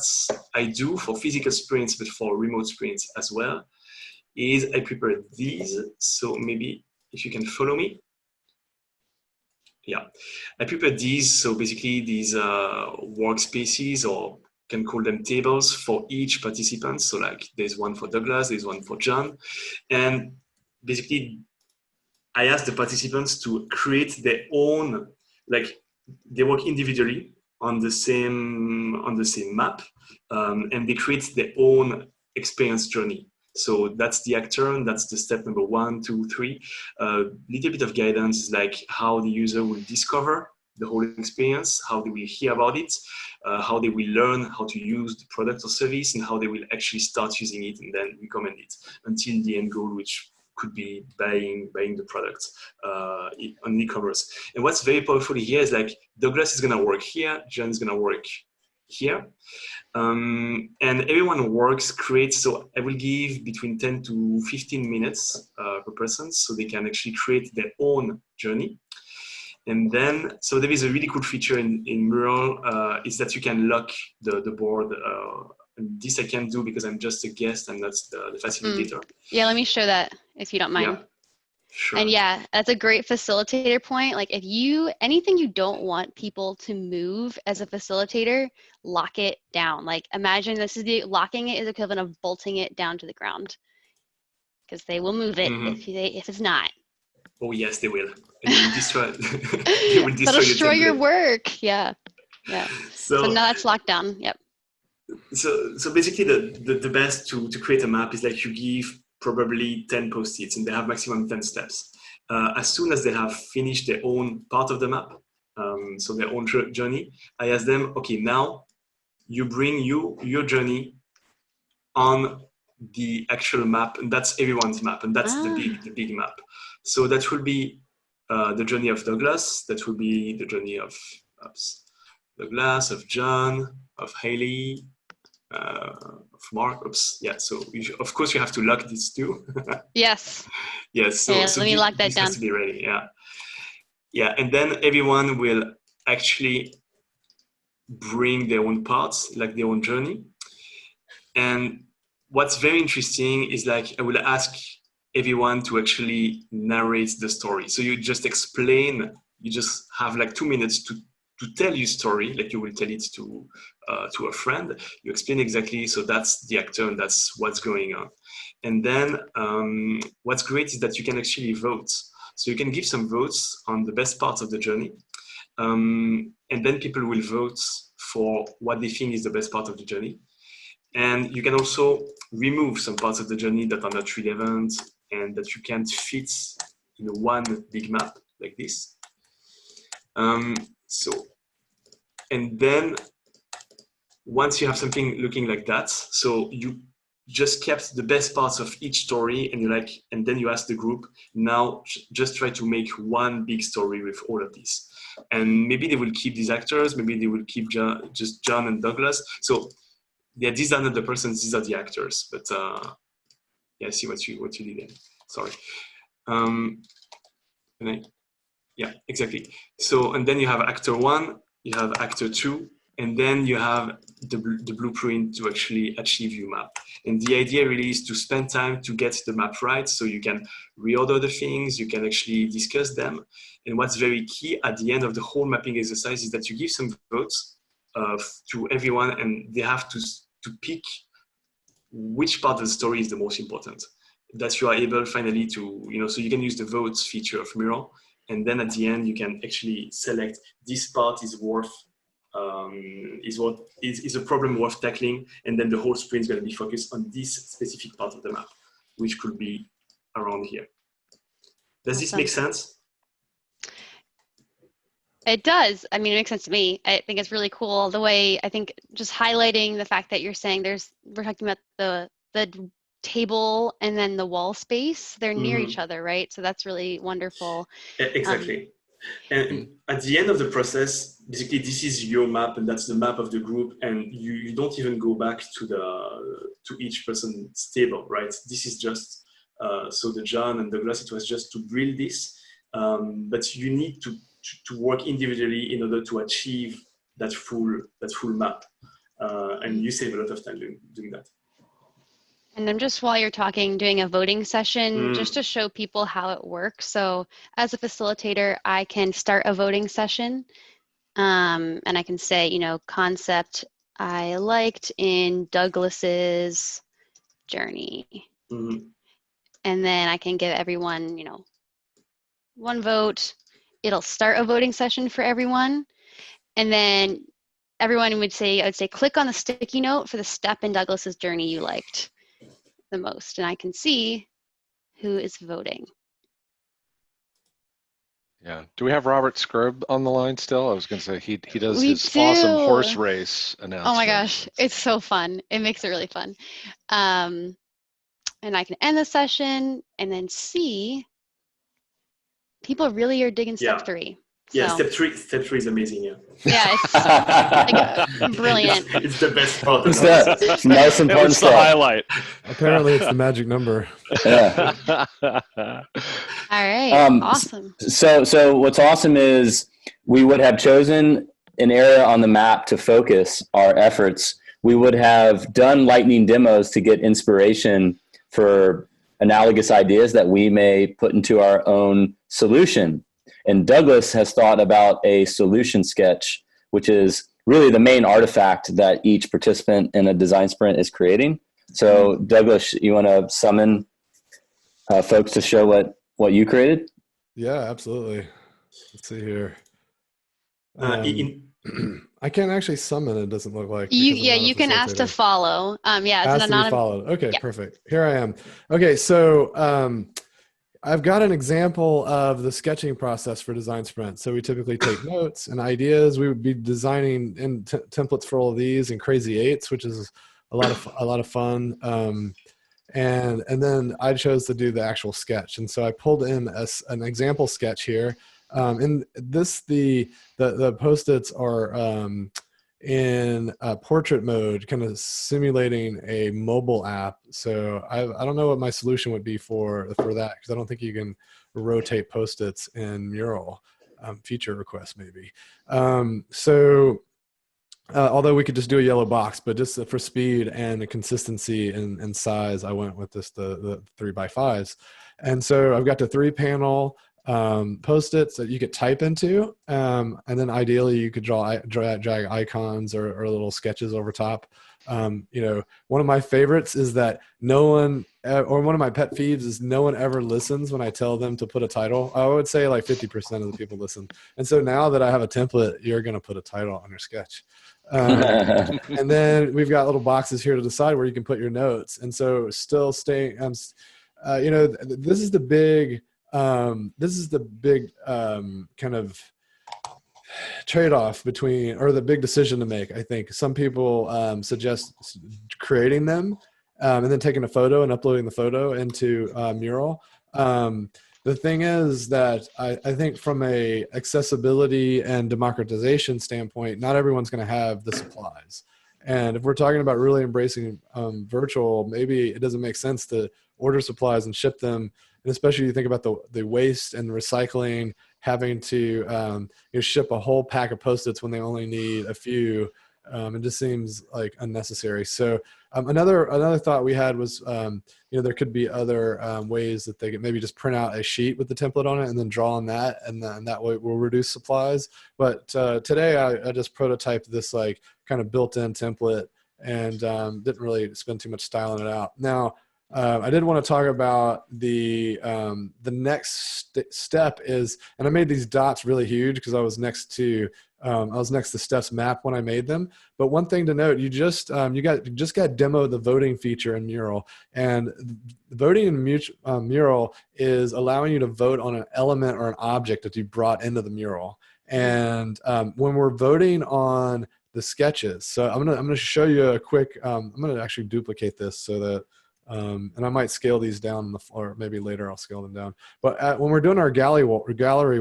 I do for physical sprints, but for remote sprints as well, is I prepare these. So maybe if you can follow me. Yeah, I prepare these. So basically these workspaces, or can call them tables, for each participant. So like there's one for Douglas, there's one for John. And basically I ask the participants to create their own, like they work individually on the same map, and they create their own experience journey. So that's the actor, and that's the step number 1, 2, 3. Little bit of guidance is like how the user will discover the whole experience, how they will hear about it, how they will learn how to use the product or service, and how they will actually start using it and then recommend it until the end goal, which could be buying the product on e-commerce. And what's very powerful here is like Douglas is going to work here, John is going to work here, and everyone creates. So I will give between 10 to 15 minutes per person, so they can actually create their own journey. And then, so there is a really cool feature in Mural, is that you can lock the board. And this I can't do because I'm just a guest and that's the facilitator. Yeah, let me show that if you don't mind. Yeah, sure. And yeah, that's a great facilitator point. Like if anything you don't want people to move as a facilitator, lock it down. Like imagine locking it is equivalent of bolting it down to the ground, because they will move it if it's not. Oh yes, they will. And they will destroy. They will destroy your work. Yeah. So now that's locked down. Yep. So basically the best to create a map is like you give probably 10 post-its, and they have maximum 10 steps. As soon as they have finished their own part of the map, so their own journey, I ask them, okay, now you bring your journey on the actual map, and that's everyone's map, and that's the big map. So that will be the journey of Douglas, that will be the journey of Douglas, of John, of Haley, of Mark. Yeah, so of course you have to lock these two. Yes. Yes, so, okay, so let me lock that down. Has to be ready, yeah, and then everyone will actually bring their own parts, like their own journey. And what's very interesting is, like, I will ask everyone to actually narrate the story. So you just explain, you just have like 2 minutes to tell your story, like you will tell it to a friend. You explain exactly, so that's the actor and that's what's going on. And then what's great is that you can actually vote. So you can give some votes on the best parts of the journey. And then people will vote for what they think is the best part of the journey. And you can also remove some parts of the journey that are not relevant and that you can't fit in one big map like this. And then once you have something looking like that, so you just kept the best parts of each story, and then you ask the group, now just try to make one big story with all of these. And maybe they will keep these actors, maybe they will keep just John and Douglas. So yeah, these are not the persons, these are the actors. But yeah, I see what you did there. Sorry. Yeah, exactly. So, and then you have actor 1, you have actor 2, and then you have the blueprint to actually achieve your map. And the idea really is to spend time to get the map right, so you can reorder the things, you can actually discuss them. And what's very key at the end of the whole mapping exercise is that you give some votes to everyone, and they have to pick which part of the story is the most important. That you are able finally to, so you can use the votes feature of Mural, and then at the end you can actually select this part is worth, is a problem worth tackling, and then the whole sprint is going to be focused on this specific part of the map, which could be around here. Does this make sense? It does. I mean, it makes sense to me. I think it's really cool the way, I think just highlighting the fact that you're saying we're talking about the table and then the wall space, they're near each other, right? So that's really wonderful. Exactly. And at the end of the process, basically this is your map and that's the map of the group, and you don't even go back to each person's table, right? This is just, so the John and Douglas, it was just to build this, but you need to work individually in order to achieve that full map. And you save a lot of time doing that. And I'm just, while you're talking, doing a voting session just to show people how it works. So as a facilitator, I can start a voting session and I can say, concept I liked in Douglas's journey. And then I can give everyone, one vote. It'll start a voting session for everyone. And then everyone would say, I would say, click on the sticky note for the step in Douglas's journey you liked the most, and I can see who is voting. Yeah. Do we have Robert Scrub on the line still? I was going to say he does his awesome horse race announcement. Oh my gosh, it's so fun. It makes it really fun. And I can end the session and then see people really are digging step 3. Yeah, so. Step three is amazing. Yeah, it's brilliant. It's the best part. It's the most important the highlight. Apparently, it's the magic number. Yeah. All right. Awesome. So what's awesome is we would have chosen an area on the map to focus our efforts. We would have done lightning demos to get inspiration for analogous ideas that we may put into our own solution. And Douglas has thought about a solution sketch, which is really the main artifact that each participant in a design sprint is creating. So Douglas, you want to summon folks to show what you created? Yeah, absolutely. Let's see here. I can't actually summon, it doesn't look like. You can ask to follow. Yeah, it's ask an to be anonymous. followed. Okay, Yeah. perfect. Here I am. Okay, so I've got an example of the sketching process for design sprints. So we typically take notes and ideas. We would be designing in templates for all of these in Crazy Eights, which is a lot of fun. And then I chose to do the actual sketch. And so I pulled in an example sketch here. And this, the Post-its are in portrait mode, kind of simulating a mobile app. So I don't know what my solution would be for that, because I don't think you can rotate Post-its in Mural. Feature request maybe. Although we could just do a yellow box, but just for speed and consistency and size, I went with the 3x5s. And so I've got the 3-panel Post-its that you could type into. And then ideally you could drag icons or little sketches over top. One of my favorites is that one of my pet peeves is no one ever listens when I tell them to put a title. I would say like 50% of the people listen. And so now that I have a template, you're going to put a title on your sketch. And then we've got little boxes here to decide where you can put your notes. And so still staying, this is the big kind of trade-off between, or the big decision to make. I think some people suggest creating them and then taking a photo and uploading the photo into Mural. The thing is that I think from a accessibility and democratization standpoint, not everyone's going to have the supplies. And if we're talking about really embracing virtual, maybe it doesn't make sense to order supplies and ship them. And especially you think about the waste and recycling, having to ship a whole pack of Post-its when they only need a few. It just seems like unnecessary. So another thought we had was, there could be other ways that they could maybe just print out a sheet with the template on it and then draw on that, and that way we'll reduce supplies. But today I just prototyped this like kind of built-in template and didn't really spend too much styling it out. Now, I did want to talk about the next step is, and I made these dots really huge because I was next to Steph's map when I made them. But one thing to note, you just got demo the voting feature in Mural, and voting in Mural is allowing you to vote on an element or an object that you brought into the mural. And when we're voting on the sketches, so I'm gonna show you a quick. I'm gonna actually duplicate this so that. And I might scale these down, or maybe later I'll scale them down. But when we're doing our gallery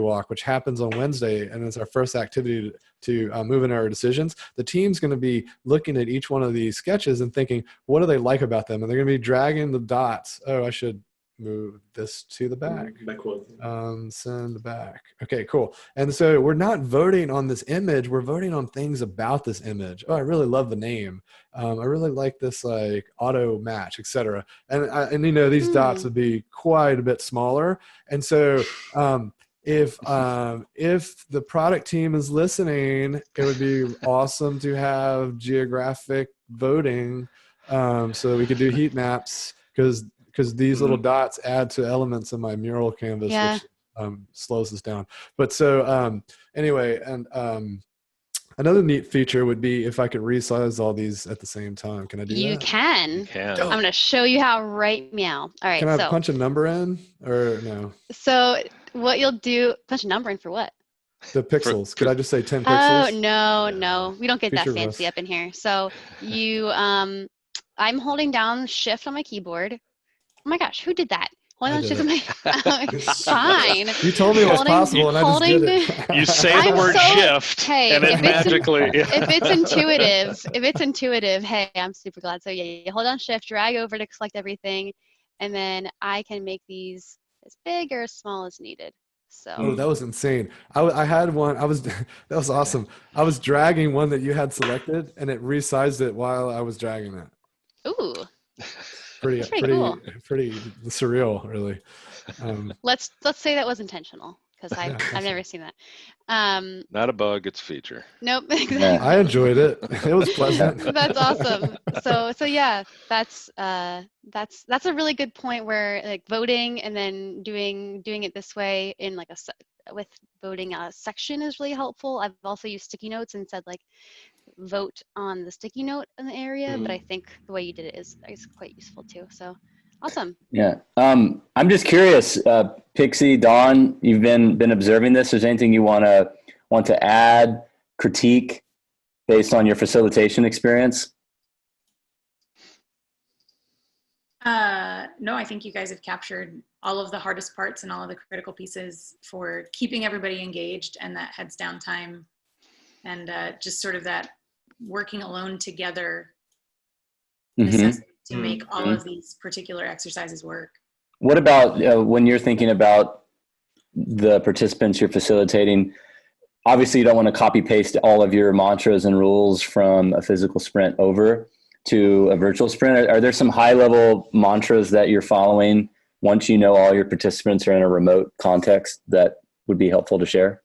walk, which happens on Wednesday, and it's our first activity to move in our decisions, the team's going to be looking at each one of these sketches and thinking, what do they like about them? And they're going to be dragging the dots. Oh, I should move this to the back. Backward. Send back. Okay, cool. And so we're not voting on this image. We're voting on things about this image. Oh, I really love the name. I really like this like auto match, etc. And these dots would be quite a bit smaller. And so if the product team is listening, it would be awesome to have geographic voting so that we could do heat maps, because these little dots add to elements in my mural canvas, which slows us down. But so anyway, and another neat feature would be if I could resize all these at the same time. Can I do that? You can. I'm going to show you how right meow. All right. Can I punch a number in or no? So what you'll do, punch a number in for what? The pixels. Could I just say 10 pixels? Oh, no. We don't get Feature that fancy up in here. So you, I'm holding down Shift on my keyboard. Oh my gosh, who did that? Hold on, Shift on my, fine. You told me it was possible and I just did it. You say the word Shift and it magically. If it's intuitive, hey, I'm super glad. So yeah, you hold on Shift, drag over to select everything, and then I can make these as big or as small as needed. So. Oh, that was insane. I had one. that was awesome. I was dragging one that you had selected and it resized it while I was dragging it. Ooh. Pretty cool. Pretty surreal, really. Let's say that was intentional, because I've never seen that. Not a bug, it's a feature. Nope. Yeah, I enjoyed it. It was pleasant. That's awesome. So yeah, that's a really good point where like voting and then doing it this way in like with voting a section is really helpful. I've also used sticky notes and said like vote on the sticky note in the area, but I think the way you did it is quite useful too. So awesome. Yeah. I'm just curious, Pixie, Dawn, you've been observing this. Is there anything you want to add, critique based on your facilitation experience? No, I think you guys have captured all of the hardest parts and all of the critical pieces for keeping everybody engaged, and that heads down time, and just sort of that working alone together necessity to make all of these particular exercises work. What about when you're thinking about the participants you're facilitating? Obviously, you don't want to copy paste all of your mantras and rules from a physical sprint over to a virtual sprint. Are there some high level mantras that you're following once you know all your participants are in a remote context that would be helpful to share?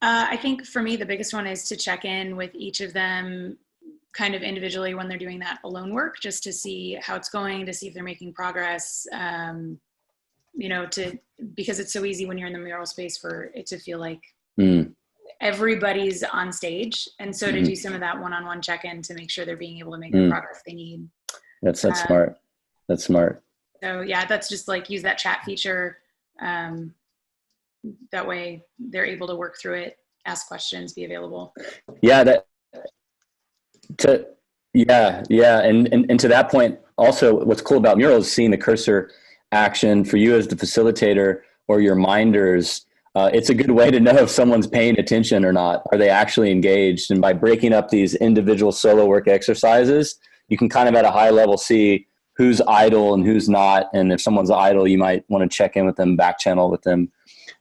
I think for me, the biggest one is to check in with each of them kind of individually when they're doing that alone work, just to see how it's going, to see if they're making progress, you know, because it's so easy when you're in the mural space for it to feel like everybody's on stage. And so to do some of that one-on-one check-in to make sure they're being able to make the progress they need. That's smart. That's smart. So yeah, that's just like use that chat feature. That way they're able to work through it, ask questions, be available. Yeah. And to that point, also what's cool about Mural is seeing the cursor action for you as the facilitator or your minders. It's a good way to know if someone's paying attention or not. Are they actually engaged? And by breaking up these individual solo work exercises, you can kind of at a high level see who's idle and who's not. And if someone's idle, you might want to check in with them, back channel with them.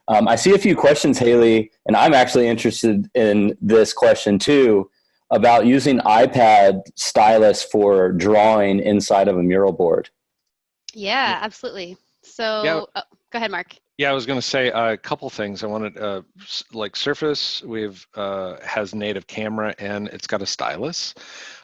I see a few questions, Haley, and I'm actually interested in this question too, about using iPad stylus for drawing inside of a mural board. Yeah, absolutely. So go ahead, Mark. Yeah, I was going to say a couple things. I wanted, like Surface, has native camera and it's got a stylus.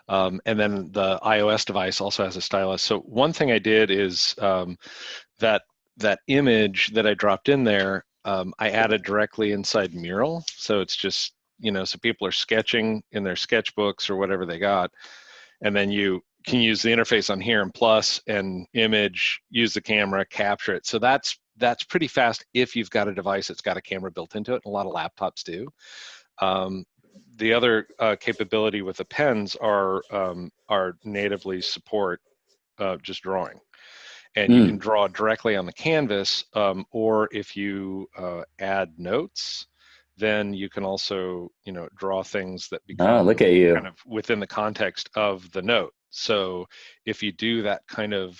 And then the iOS device also has a stylus. So one thing I did is that image that I dropped in there, I added directly inside Mural. So it's just, you know, so people are sketching in their sketchbooks or whatever they got. And then you can use the interface on here and plus and image, use the camera, capture it. So that's pretty fast if you've got a device that's got a camera built into it. A lot of laptops do. The other capability with the pens are natively support just drawing. And you can draw directly on the canvas, or if you add notes, then you can also, you know, draw things that become look at you. kind of within the context of the note. So if you do that kind of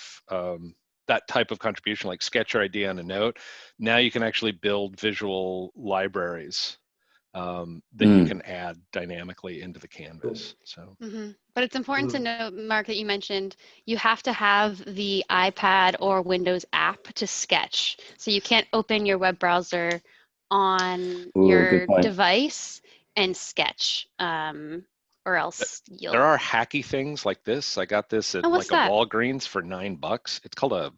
that type of contribution, like sketch your idea on a note, now you can actually build visual libraries that you can add dynamically into the canvas. So, but it's important to note, Mark, that you mentioned you have to have the iPad or Windows app to sketch. So you can't open your web browser on your device and sketch, or else you'll. There are hacky things like this. I got this at like a Walgreens for $9. It's called a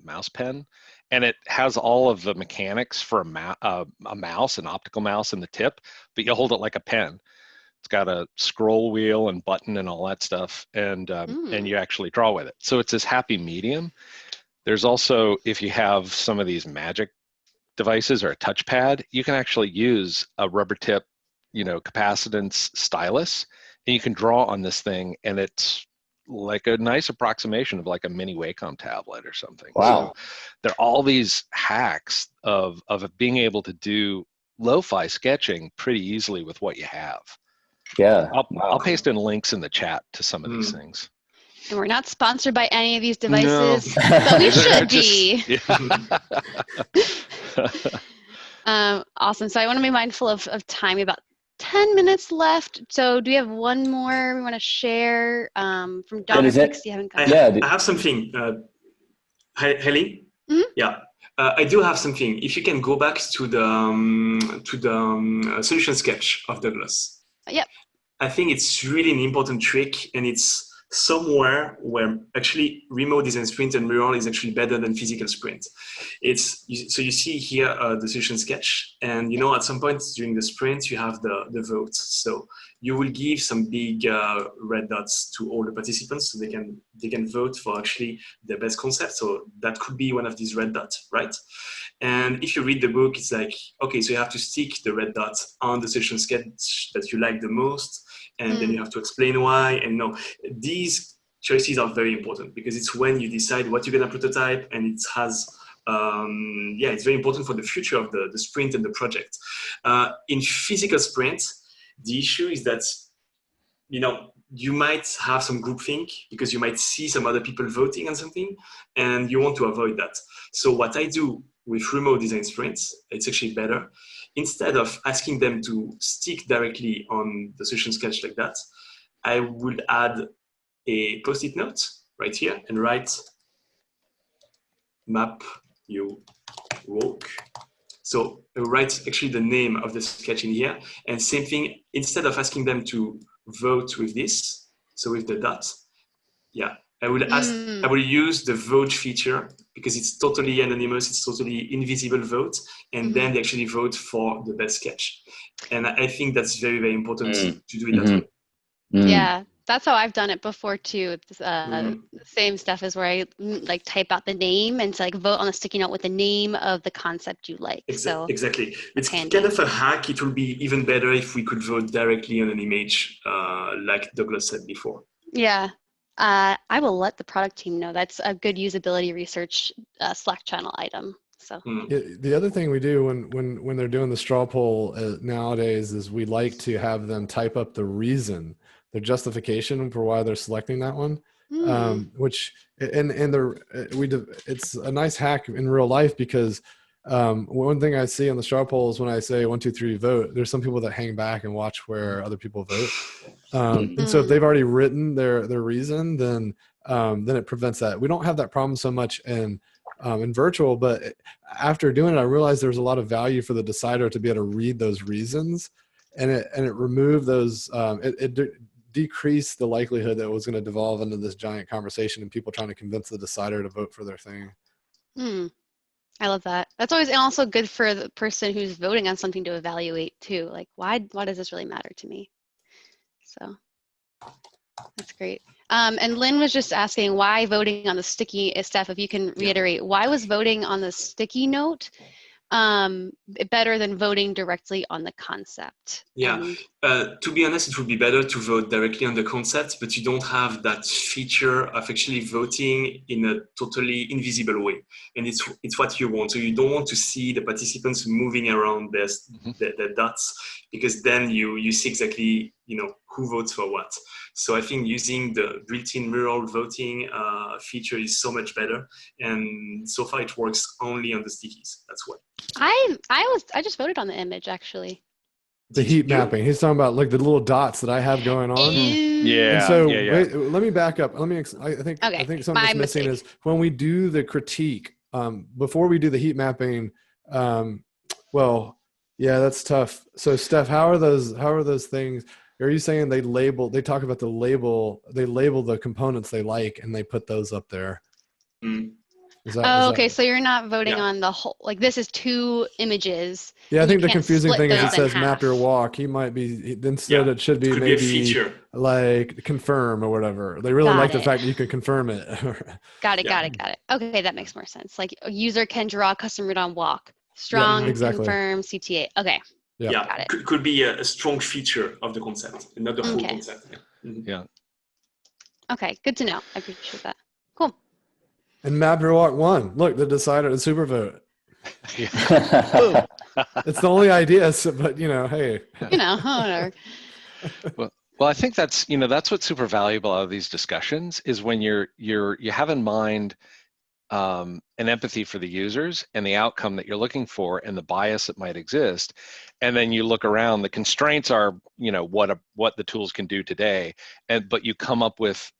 mouse pen. And it has all of the mechanics for a mouse, an optical mouse in the tip, but you hold it like a pen. It's got a scroll wheel and button and all that stuff, and you actually draw with it. So it's this happy medium. There's also, if you have some of these magic devices or a touchpad, you can actually use a rubber tip, you know, capacitance stylus, and you can draw on this thing, and it's like a nice approximation of like a mini Wacom tablet or something. Wow. So there are all these hacks of being able to do lo-fi sketching pretty easily with what you have. Yeah. I'll paste in links in the chat to some of these things. And we're not sponsored by any of these devices, but we should be. Awesome. So I want to be mindful of time. About 10 minutes left. So do we have one more we want to share from Don? I have something. Haley? Yeah. I do have something. If you can go back to the solution sketch of Douglas. Yep. I think it's really an important trick, and it's somewhere where actually remote design sprint and mural is actually better than physical sprint. So you see here the session sketch, and at some point during the sprint you have the votes. So you will give some big red dots to all the participants so they can vote for actually the best concept. So that could be one of these red dots, right? And if you read the book, it's like, okay, so you have to stick the red dots on the session sketch that you like the most, and then you have to explain why. And these choices are very important because it's when you decide what you're going to prototype, and it has it's very important for the future of the sprint and the project. In physical sprints, the issue is that you might have some groupthink because you might see some other people voting on something, and you want to avoid that. So what I do with remote design sprints, it's actually better. Instead of asking them to stick directly on the session sketch like that, I would add a post-it note right here and write map you walk. So I write actually the name of the sketch in here, and same thing, instead of asking them to vote with this, so with the dot, I will use the vote feature because it's totally anonymous, it's totally invisible vote, and then they actually vote for the best sketch. And I think that's very, very important to do it that way. Yeah, that's how I've done it before too. The same stuff is where I type out the name and vote on a sticky note with the name of the concept you like. Exactly. It's handy. Kind of a hack. It will be even better if we could vote directly on an image, like Douglas said before. Yeah. I will let the product team know. That's a good usability research Slack channel item. So the other thing we do when they're doing the straw poll nowadays is we like to have them type up the reason, their justification for why they're selecting that one. It's a nice hack in real life because one thing I see on the straw polls when I say 1, 2, 3 vote, there's some people that hang back and watch where other people vote. And so if they've already written their reason, then it prevents that. We don't have that problem so much in virtual, but after doing it, I realized there's a lot of value for the decider to be able to read those reasons, and it removed those. It decreased the likelihood that it was going to devolve into this giant conversation and people trying to convince the decider to vote for their thing. I love that. That's always also good for the person who's voting on something to evaluate too. Like, why does this really matter to me? So that's great. And Lynn was just asking why voting on the sticky, Steph, if you can reiterate, why was voting on the sticky note better than voting directly on the concept? To be honest, it would be better to vote directly on the concept, but you don't have that feature of actually voting in a totally invisible way, and it's what you want. So you don't want to see the participants moving around their dots, because then you see exactly who votes for what. So I think using the built-in mural voting feature is so much better, and so far it works only on the stickies. That's why. I just voted on the image actually. The heat mapping. He's talking about like the little dots that I have going on. Yeah. And so yeah. let me back up. I think something that's missing is when we do the critique, before we do the heat mapping, that's tough. So Steph, how are those things? Are you saying they talk about they label the components they like and they put those up there? Okay. So you're not voting on the whole, like this is 2 images. Yeah, I think the confusing thing is it says half. map your walk. He might be, instead it should be Could maybe be a feature. Like confirm or whatever. They really like the fact that you can confirm it. Got it. Okay, that makes more sense. Like a user can draw custom route on walk. Strong, confirm, CTA. Okay. Yeah, got it. Could be a strong feature of the concept, not the whole concept. Yeah. Okay, good to know. I appreciate that. Cool. And map your walk 1. Look, the decider, the super vote. It's the only idea, but hey. Whatever. Well, I think that's what's super valuable out of these discussions is when you have in mind an empathy for the users and the outcome that you're looking for and the bias that might exist, and then you look around. The constraints are what the tools can do today, but you come up with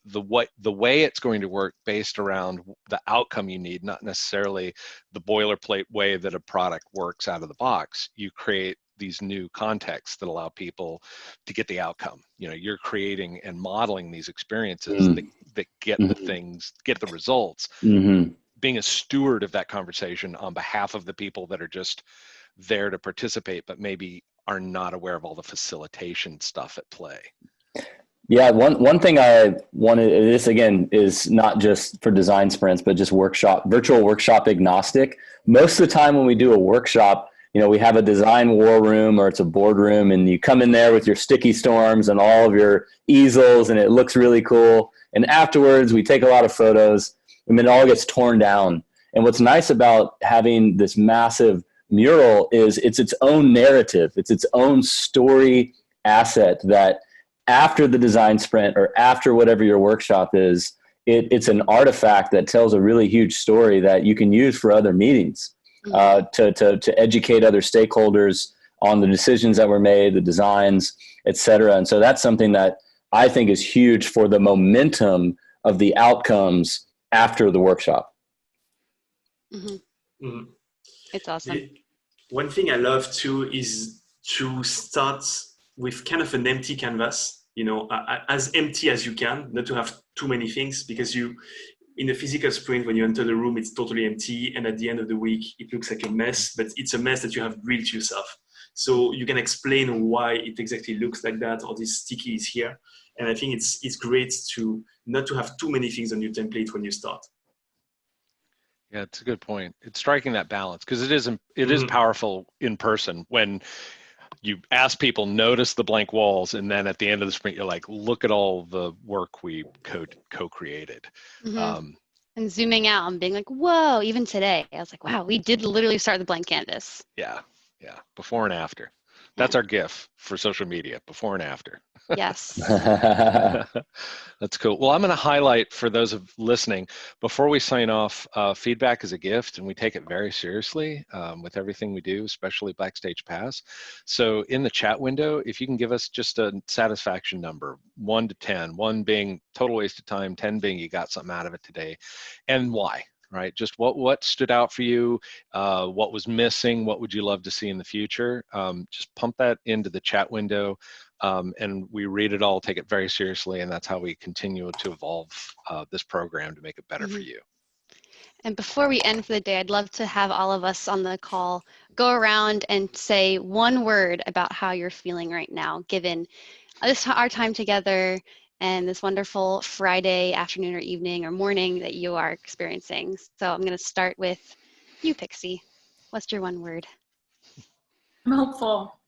the way it's going to work based around the outcome you need, not necessarily the boilerplate way that a product works out of the box. You create these new contexts that allow people to get the outcome. You know, you're creating and modeling these experiences that get the things, get the results. Being a steward of that conversation on behalf of the people that are just there to participate, but maybe are not aware of all the facilitation stuff at play. Yeah, one thing I wanted, this again is not just for design sprints, but just virtual workshop agnostic. Most of the time when we do a workshop, you know, we have a design war room or it's a boardroom, and you come in there with your sticky storms and all of your easels, and it looks really cool. And afterwards we take a lot of photos, and then it all gets torn down. And what's nice about having this massive mural is it's its own narrative. It's its own story asset that after the design sprint or after whatever your workshop is, it's an artifact that tells a really huge story that you can use for other meetings, to educate other stakeholders on the decisions that were made, the designs, et cetera. And so that's something that I think is huge for the momentum of the outcomes after the workshop. It's awesome. One thing I love too is to start with kind of an empty canvas, you know, as empty as you can, not to have too many things, because in a physical sprint, when you enter the room, it's totally empty. And at the end of the week, it looks like a mess, but it's a mess that you have built yourself. So you can explain why it exactly looks like that, or this sticky is here. And I think it's great to not to have too many things on your template when you start. Yeah, it's a good point. It's striking that balance, because it is powerful in person when you ask people, notice the blank walls, and then at the end of the sprint, you're like, look at all the work we co-created. And zooming out and being like, whoa, even today, I was like, wow, we did literally start the blank canvas. Yeah, before and after. That's our GIF for social media, before and after. Yes. That's cool. Well, I'm going to highlight for those of listening, before we sign off, feedback is a gift, and we take it very seriously with everything we do, especially Backstage Pass. So in the chat window, if you can give us just a satisfaction number, 1 to 10, 1 being total waste of time, 10 being you got something out of it today, and why. Right? Just what stood out for you, what was missing, what would you love to see in the future? Just pump that into the chat window, and we read it all, take it very seriously, and that's how we continue to evolve this program to make it better for you. And before we end for the day, I'd love to have all of us on the call go around and say one word about how you're feeling right now, given our time together and this wonderful Friday afternoon or evening or morning that you are experiencing. So I'm going to start with you, Pixie. What's your one word? I'm hopeful.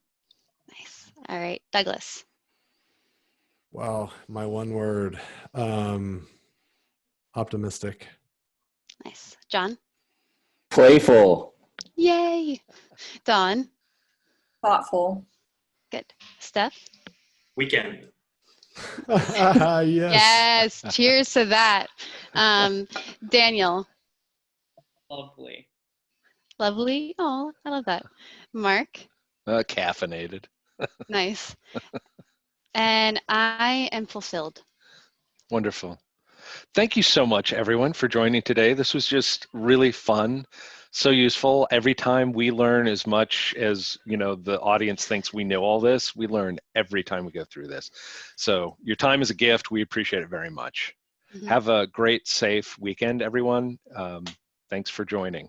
Nice. All right, Douglas. Wow, my one word, optimistic. Nice. John? Playful. Yay. Dawn? Thoughtful. Good. Steph? Weekend. Yes. Yes. Cheers to that. Daniel? Lovely. Lovely. Oh, I love that. Mark? Caffeinated. Nice. And I am fulfilled. Wonderful. Thank you so much, everyone, for joining today. This was just really fun, so useful. Every time we learn as much as, you know, the audience thinks we know all this, we learn every time we go through this. So your time is a gift. We appreciate it very much. Have a great, safe weekend, everyone. Thanks for joining.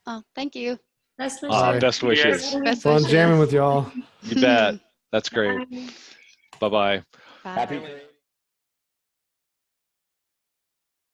Oh, thank you. Best wishes. Best wishes. Best Fun wishes. jamming with y'all. You bet. That's great. Bye-bye. Bye. Happy